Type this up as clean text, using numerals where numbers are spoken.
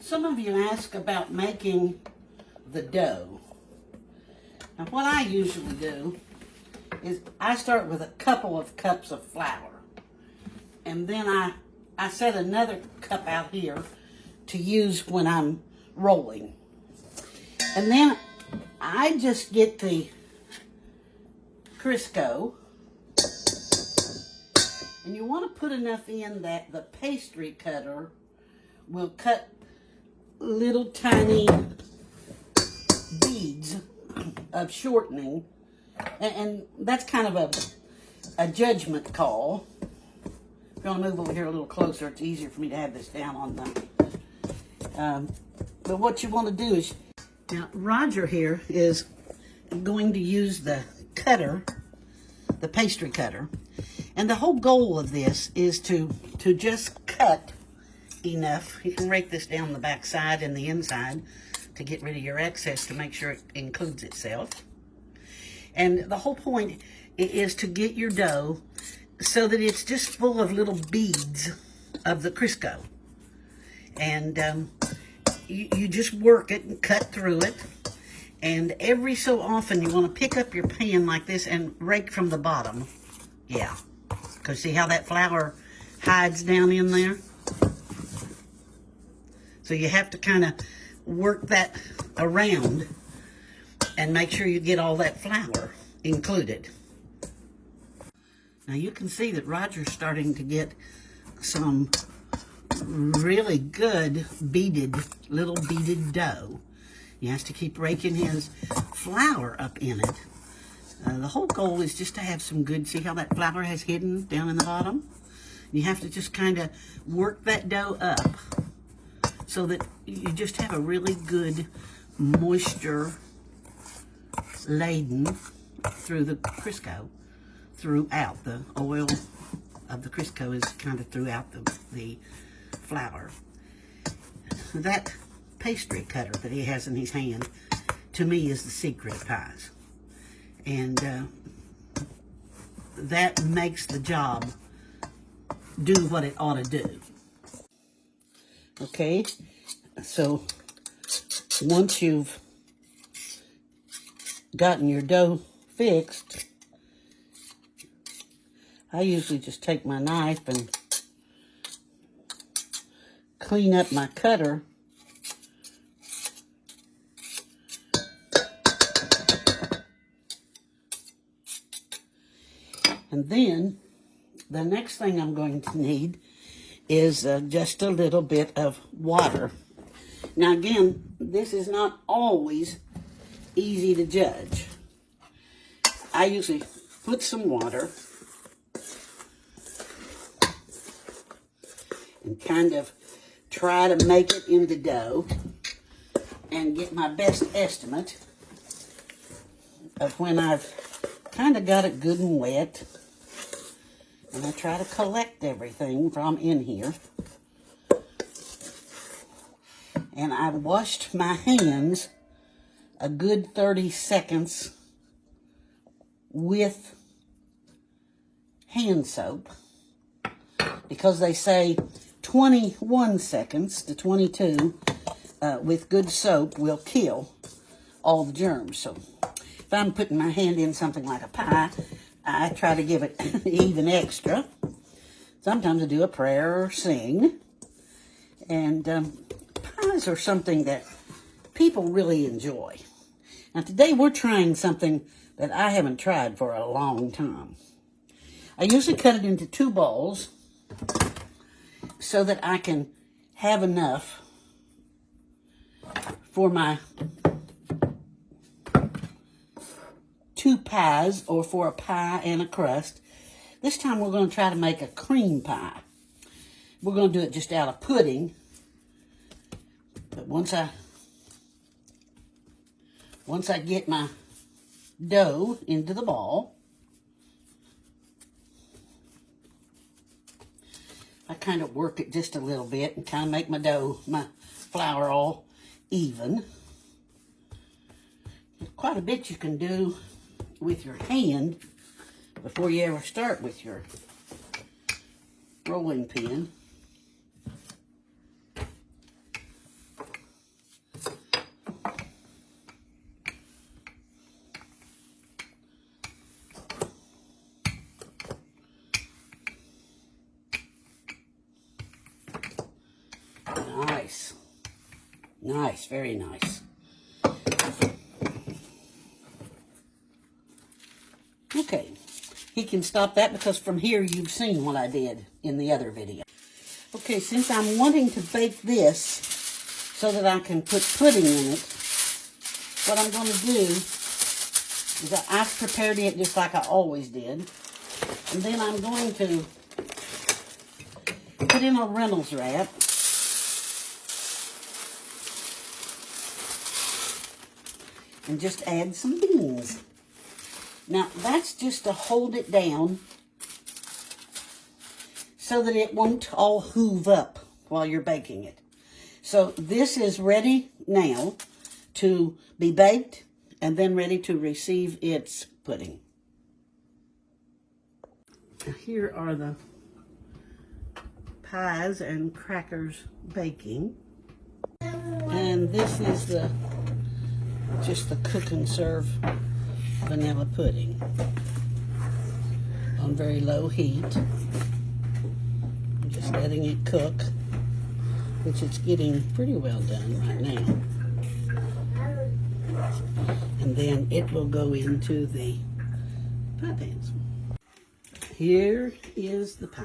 Some of you ask about making the dough. Now what I usually do is I start with a couple of cups of flour. And then I set another cup out here to use when I'm rolling. And then I just get the Crisco. And you want to put enough in that the pastry cutter will cut little tiny beads of shortening. And that's kind of a judgment call. I'm going to move over here a little closer. It's easier for me to have this down on them. But what you want to do is, now Roger here is going to use the cutter, the pastry cutter. And the whole goal of this is to just cut enough. You can rake this down the back side and the inside to get rid of your excess to make sure it includes itself. And the whole point is to get your dough so that it's just full of little beads of the Crisco. And you just work it and cut through it. And every so often you want to pick up your pan like this and rake from the bottom. Yeah. Because see how that flour hides down in there? So you have to kind of work that around and make sure you get all that flour included. Now you can see that Roger's starting to get some really good little beaded dough. He has to keep raking his flour up in it. The whole goal is just to have some good, see how that flour has hidden down in the bottom? You have to just kind of work that dough up so that you just have a really good moisture laden through the Crisco, throughout. The oil of the Crisco is kind of throughout the flour. That pastry cutter that he has in his hand, to me, is the secret of pies. And that makes the job do what it ought to do. Okay, so once you've gotten your dough fixed, I usually just take my knife and clean up my cutter. And then the next thing I'm going to need is just a little bit of water. Now again, this is not always easy to judge. I usually put some water and kind of try to make it into dough and get my best estimate of when I've kind of got it good and wet. And I try to collect everything from in here. And I washed my hands a good 30 seconds with hand soap, because they say 21 seconds to 22 with good soap will kill all the germs. So if I'm putting my hand in something like a pie, I try to give it even extra. Sometimes I do a prayer or sing. And pies are something that people really enjoy. Now today we're trying something that I haven't tried for a long time. I usually cut it into 2 balls so that I can have enough for my 2 pies, or for a pie and a crust. This time we're going to try to make a cream pie. We're going to do it just out of pudding. But once I get my dough into the ball, I kind of work it just a little bit and kind of make my flour all even. There's quite a bit you can do with your hand before you ever start with your rolling pin. Nice. Nice, very nice. Okay, he can stop that because from here you've seen what I did in the other video. Okay, since I'm wanting to bake this so that I can put pudding in it, what I'm going to do is I've prepared it just like I always did. And then I'm going to put in a Reynolds wrap. And just add some beans. Now, that's just to hold it down so that it won't all hoove up while you're baking it. So this is ready now to be baked and then ready to receive its pudding. Now, here are the pies and crackers baking. And this is just the cook and serve vanilla pudding on very low heat. I'm just letting it cook, which it's getting pretty well done right now. And then it will go into the pie pans. Here is the pie.